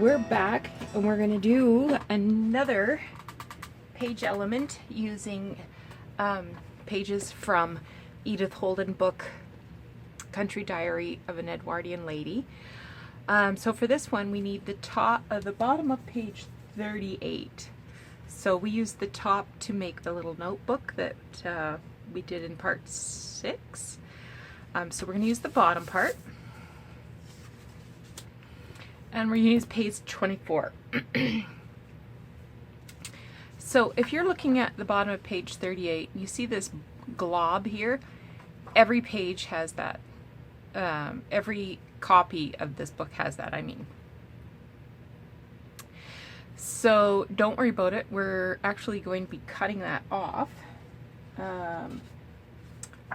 We're back and we're going to do another page element using pages from Edith Holden book Country Diary of an Edwardian Lady. So for this one we need the bottom of page 38. So we used the top to make the little notebook that we did in part 6. So we're going to use the bottom part. And we're going to use page 24. So if you're looking at the bottom of page 38, you see this glob here. Every page has that. Every copy of this book has that, I mean. So don't worry about it. We're actually going to be cutting that off.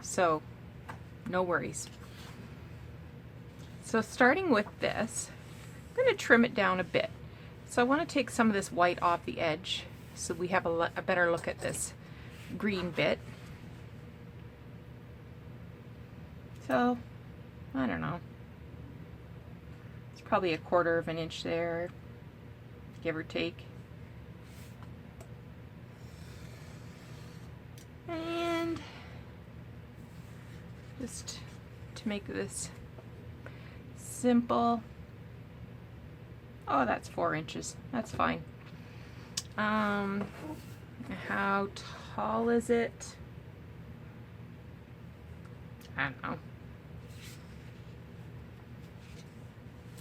So no worries. So starting with this, I'm going to trim it down a bit. So I want to take some of this white off the edge so we have a better look at this green bit. So, I don't know. It's probably 1/4 of an inch there, give or take. And just to make this simple. Oh, that's 4 inches. That's fine. How tall is it? I don't know.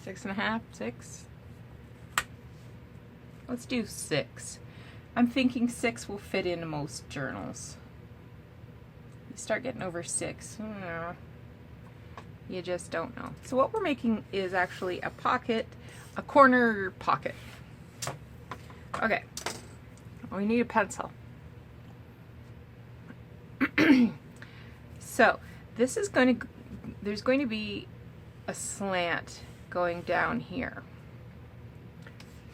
6.5, 6? Let's do 6. I'm thinking 6 will fit into most journals. You start getting over 6. You just don't know. So what we're making is actually a pocket, a corner pocket. Okay, we need a pencil. So this is going to, there's going to be a slant going down here.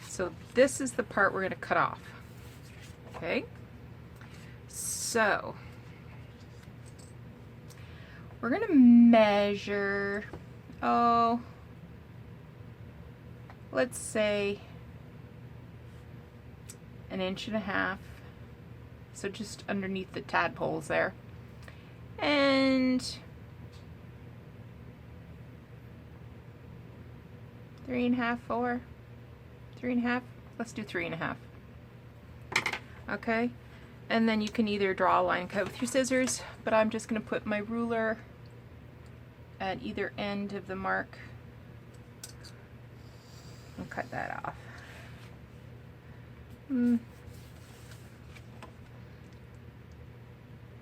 So this is the part we're going to cut off. Okay, so we're going to measure, let's say 1.5 inches. So just underneath the tadpoles there. And 3.5, 4, 3.5. Let's do 3.5. Okay. And then you can either draw a line cut with your scissors, but I'm just going to put my ruler at either end of the mark and cut that off.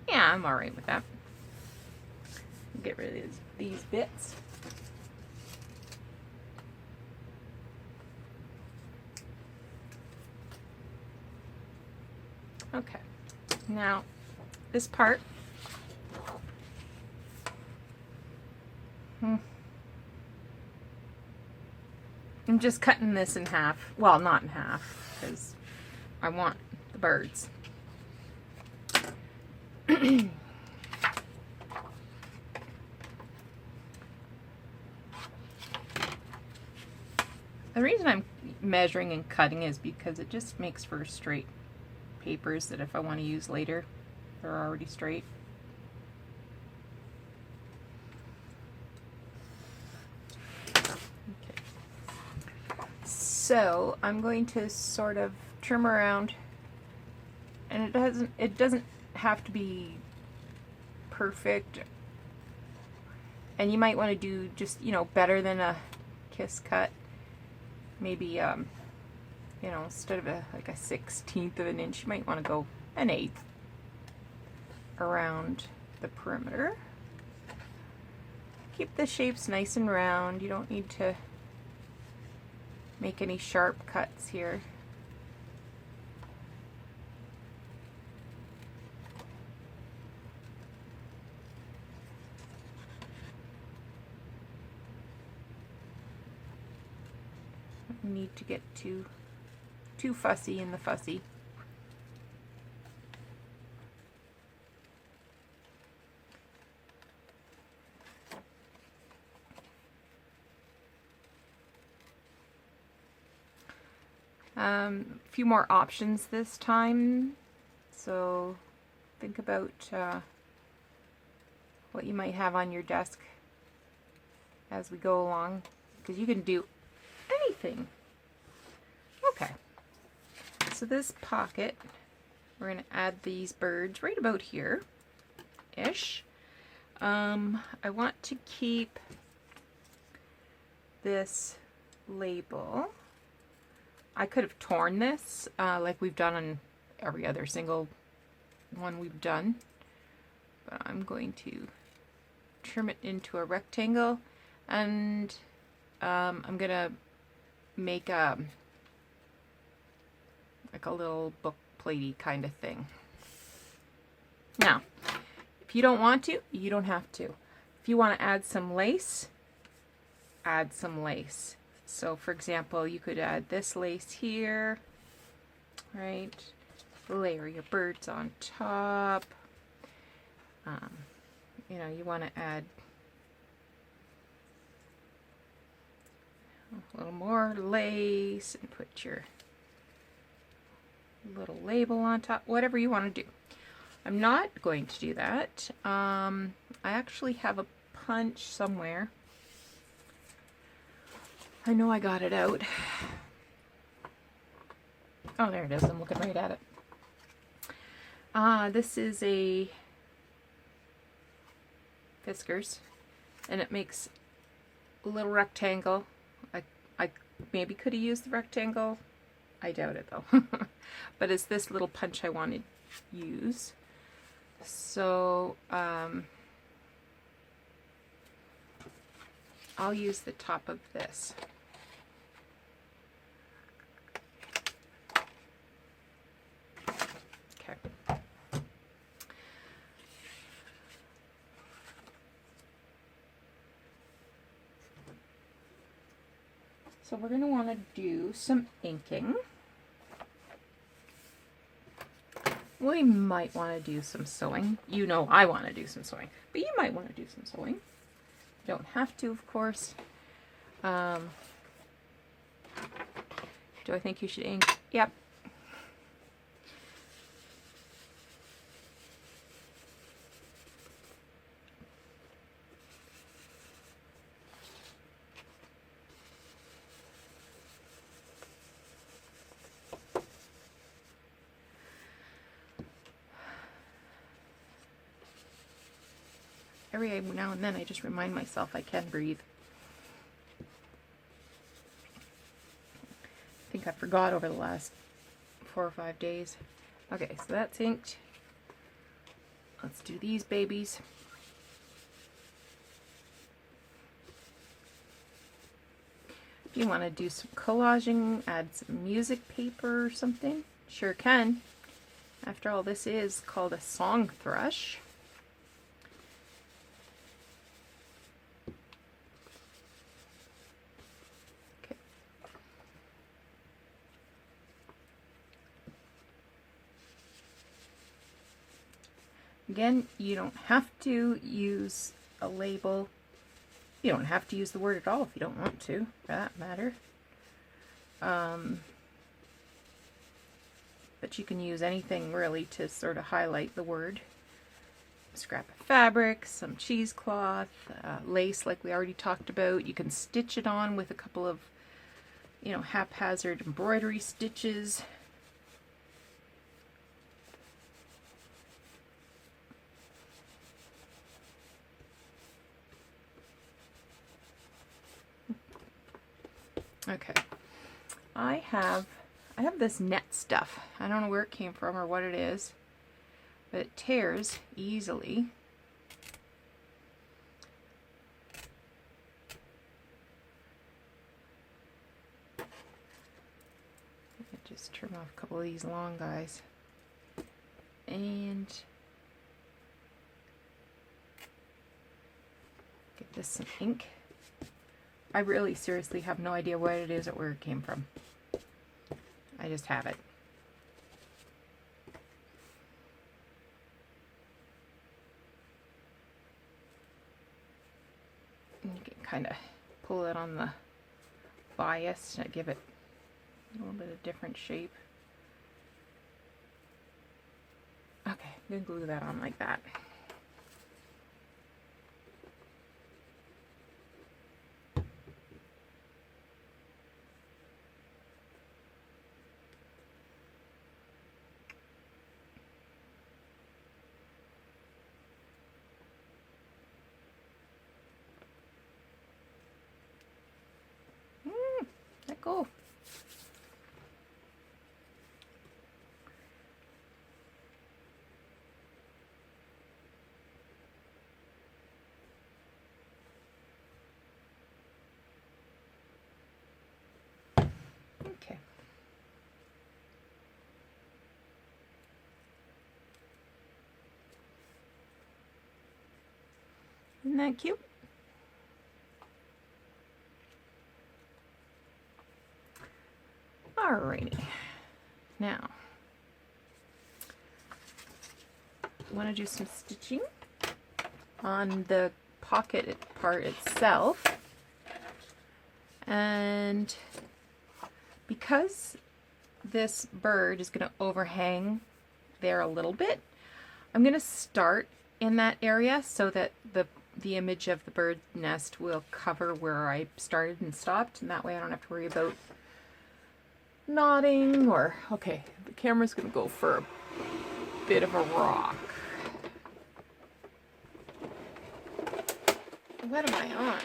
Yeah, I'm alright with that. Get rid of these bits. Okay, now this part, I'm just cutting this in half. Well, not in half, because I want the birds. The reason I'm measuring and cutting is because it just makes for straight papers that if I want to use later, they're already straight. Okay. So I'm going to sort of trim around, and it doesn't have to be perfect, and you might want to do just, you know, better than a kiss cut. Maybe you know, instead of like a 1/16 of an inch, you might want to go 1/8 around the perimeter. Keep the shapes nice and round. You don't need to make any sharp cuts here. Don't need to get too fussy in the fussy. A few more options this time, so think about what you might have on your desk as we go along, because you can do anything. Okay, so this pocket, we're going to add these birds right about here-ish. I want to keep this label. I could have torn this like we've done on every other single one we've done, but I'm going to trim it into a rectangle, and I'm gonna make like a little book platey kind of thing. Now, if you don't want to, you don't have to. If you want to add some lace, add some lace. So for example, you could add this lace here, right? Layer your birds on top. You know, you want to add a little more lace and put your little label on top, whatever you want to do. I'm not going to do that. I actually have a punch somewhere. I know I got it out. Oh, there it is. I'm looking right at it. This is a Fiskars, and it makes a little rectangle. I maybe could have used the rectangle. I doubt it though. But it's this little punch I wanted to use. So I'll use the top of this. Okay. So we're going to want to do some inking. We might want to do some sewing. You know I want to do some sewing, but you might want to do some sewing. You don't have to, of course. Do I think you should ink? Yep. Every now and then I just remind myself I can breathe. I think I forgot over the last 4 or 5 days. Okay, so that's inked. Let's do these babies. If you want to do some collaging, add some music paper or something, sure can. After all, this is called a song thrush. Again, you don't have to use a label. You don't have to use the word at all if you don't want to, for that matter. But you can use anything really to sort of highlight the word. A scrap of fabric, some cheesecloth, lace like we already talked about. You can stitch it on with a couple of, you know, haphazard embroidery stitches. Okay, I have this net stuff. I don't know where it came from or what it is, but it tears easily. Just trim off a couple of these long guys. And get this some ink. I really seriously have no idea what it is or where it came from. I just have it. And you can kind of pull it on the bias to give it A little bit of different shape. Okay, I'm going to glue that on like that. Let go. Okay. Isn't that cute? Alrighty. Now, I want to do some stitching on the pocket part itself. And because this bird is going to overhang there a little bit, I'm going to start in that area so that the image of the bird nest will cover where I started and stopped, and that way I don't have to worry about knotting or... Okay, the camera's going to go for a bit of a rock. What am I on?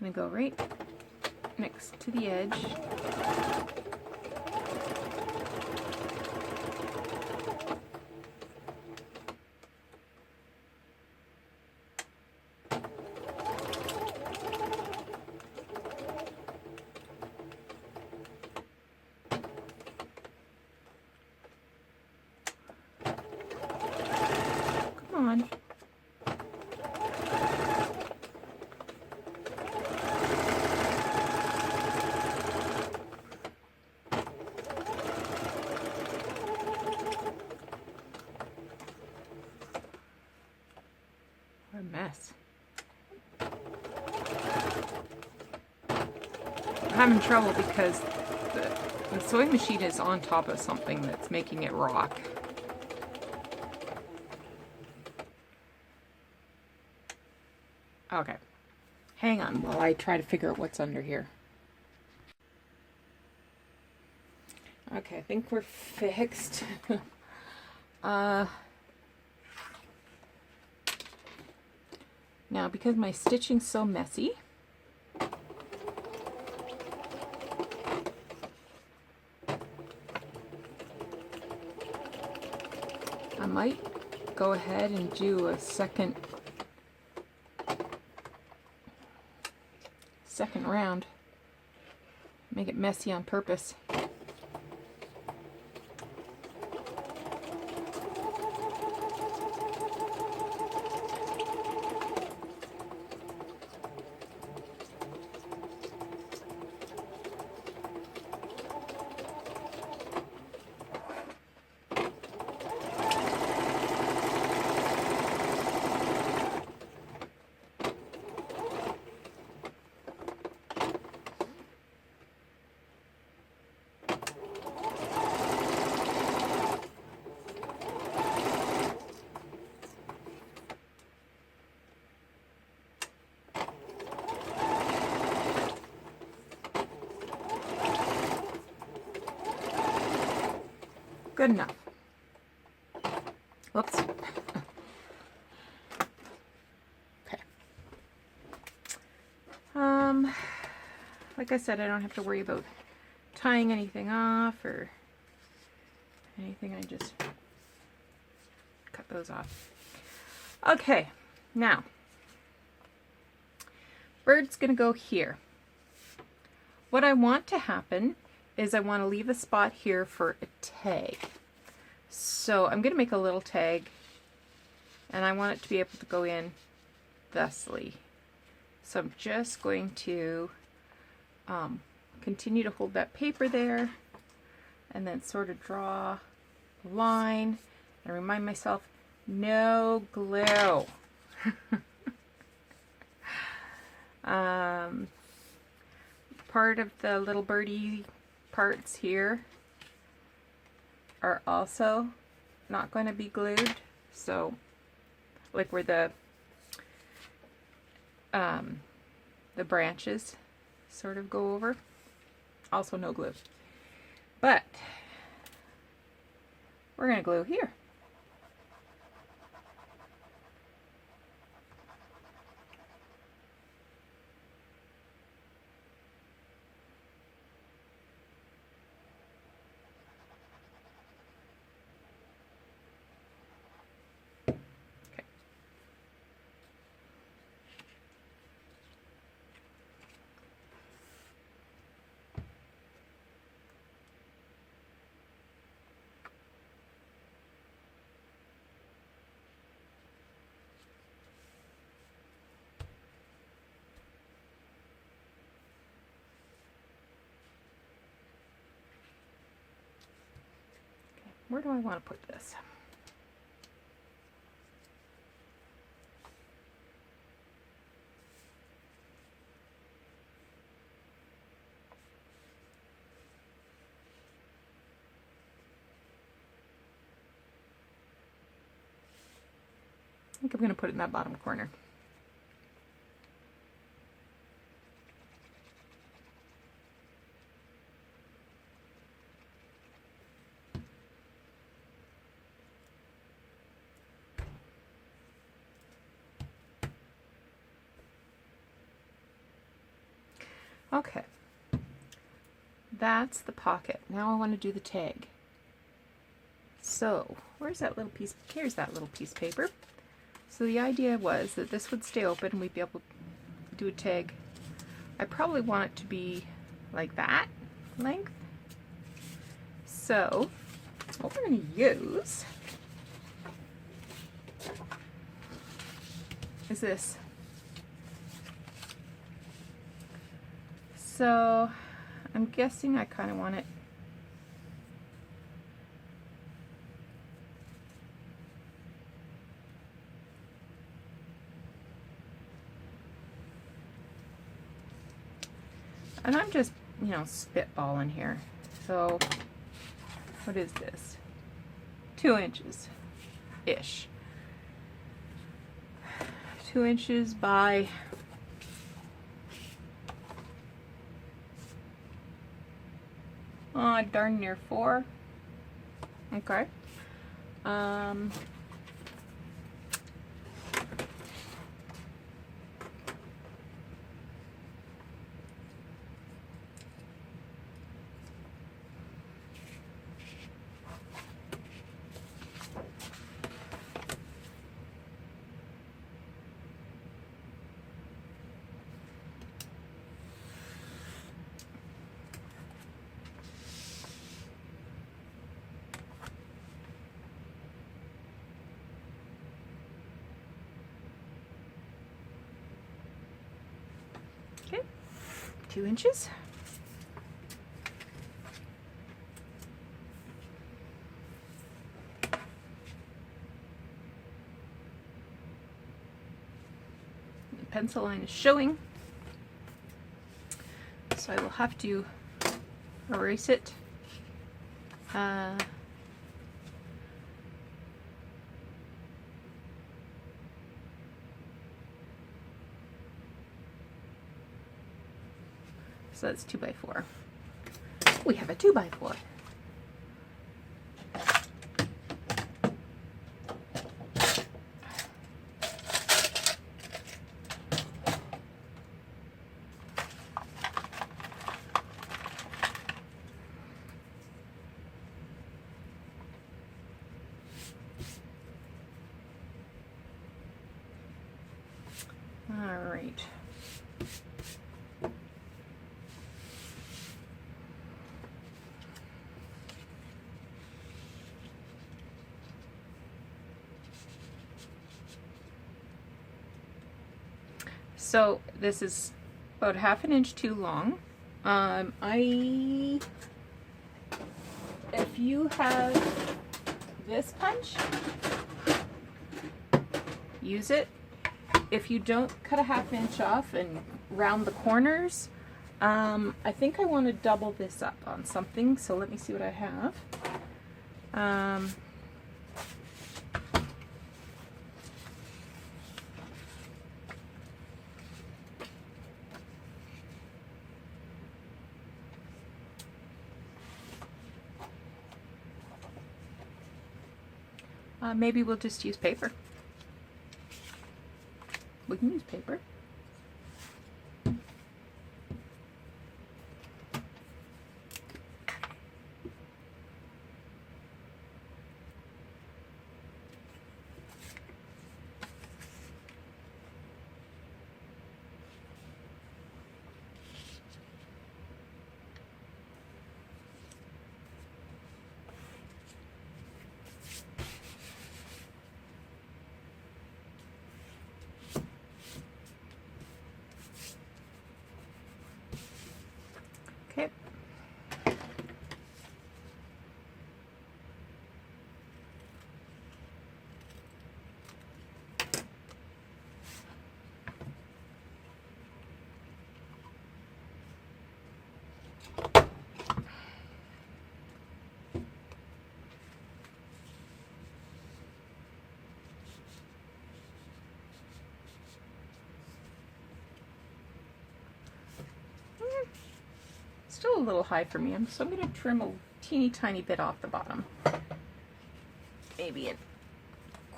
I'm going to go right next to the edge. Come on. What a mess. I'm having trouble because the sewing machine is on top of something that's making it rock. Okay. Hang on while I try to figure out what's under here. Okay, I think we're fixed. Now, because my stitching's so messy, I might go ahead and do a second round. Make it messy on purpose. Good enough. Whoops. Okay. Like I said, I don't have to worry about tying anything off or anything. I just cut those off. Okay, now bird's gonna go here. What I want to happen is I want to leave a spot here for a tag. So I'm going to make a little tag, and I want it to be able to go in thusly. So I'm just going to continue to hold that paper there, and then sort of draw a line and remind myself, no glue. Part of the little birdie parts here are also not going to be glued, so like where the branches sort of go over, also no glue, but we're going to glue here. Where do I want to put this? I think I'm going to put it in that bottom corner. Okay, that's the pocket. Now I want to do the tag. So where's that little piece? Here's that little piece of paper. So the idea was that this would stay open and we'd be able to do a tag. I probably want it to be like that length. So what we're going to use is this. So I'm guessing I kind of want it and I'm just, you know, spitballing here. So what is this? 2 inches ish. 2 inches by darn near 4. Okay. Okay, 2 inches. The pencil line is showing, so I will have to erase it. So that's 2 by 4. We have a 2 by 4. All right. So this is about 1/2 inch too long, If you have this punch, use it. If you don't, cut a 1/2 inch off and round the corners. I think I want to double this up on something, so let me see what I have. Maybe we'll just use paper. We can use paper. Okay. Still a little high for me, so I'm going to trim a teeny tiny bit off the bottom. Maybe a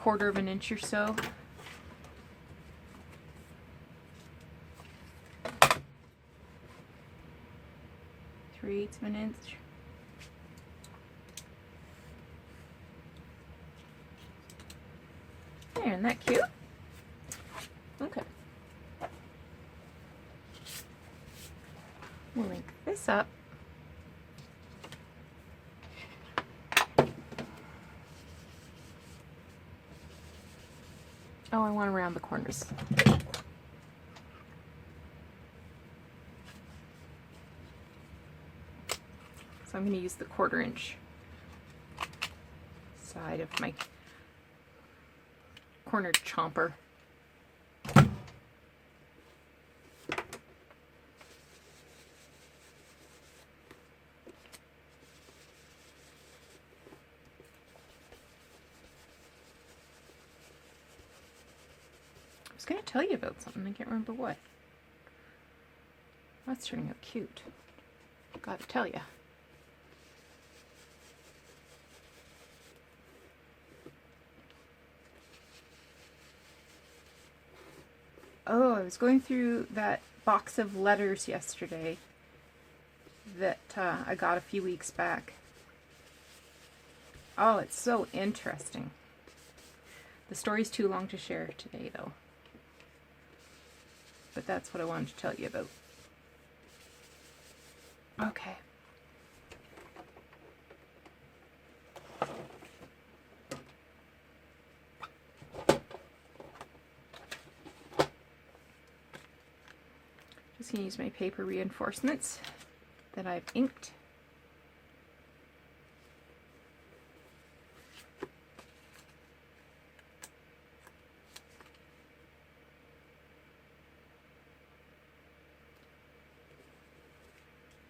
1/4 of an inch or so. Three-eighths of an inch. There, isn't that cute? Okay. We'll link this up. Oh, I want to round the corners. So I'm going to use the 1/4 inch side of my corner chomper. I was going to tell you about something, I can't remember what. That's turning out cute. Gotta tell you. Oh, I was going through that box of letters yesterday that I got a few weeks back. Oh, it's so interesting. The story's too long to share today, though. But that's what I wanted to tell you about. Okay. Just gonna use my paper reinforcements that I've inked.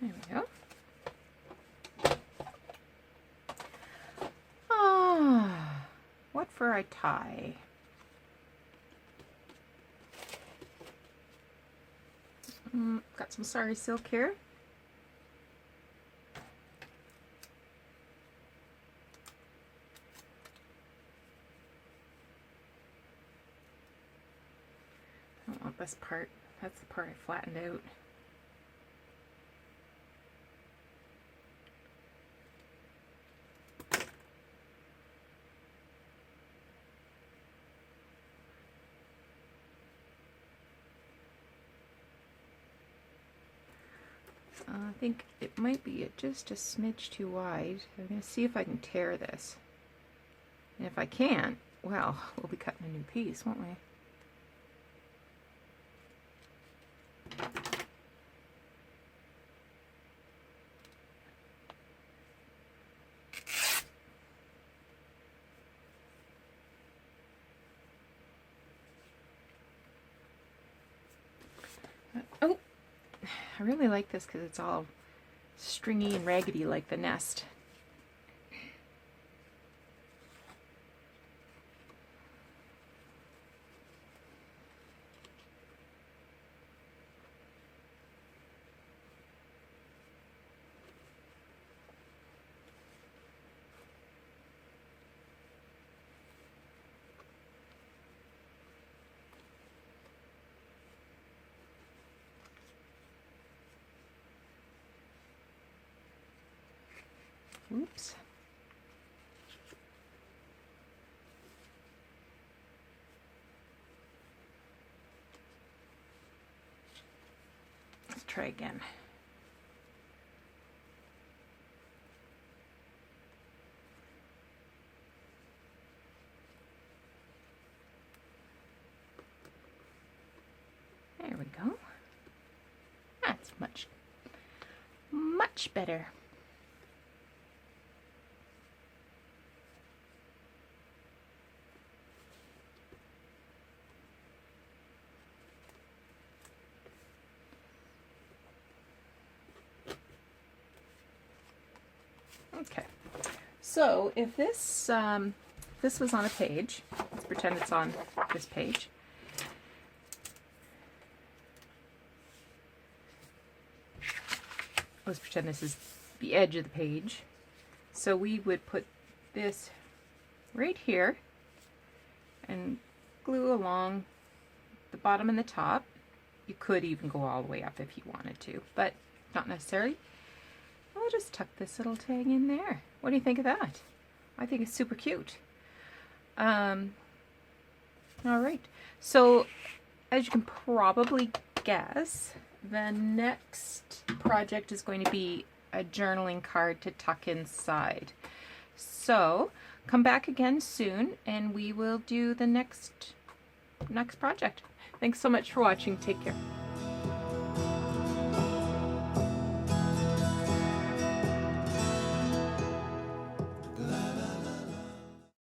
There we go. Ah, what for a tie? Got some sari silk here. I don't want this part. That's the part I flattened out. I think it might be just a smidge too wide. I'm going to see if I can tear this. And if I can't, well, we'll be cutting a new piece, won't we? I really like this because it's all stringy and raggedy like the nest. Oops. Let's try again. There we go. That's much better. Okay, so if this this was on a page, let's pretend it's on this page. Let's pretend this is the edge of the page. So we would put this right here and glue along the bottom and the top. You could even go all the way up if you wanted to, but not necessarily. I'll just tuck this little tag in there. What do you think of that? I think it's super cute. All right, so as you can probably guess, the next project is going to be a journaling card to tuck inside. So come back again soon and we will do the next project. Thanks so much for watching. Take care.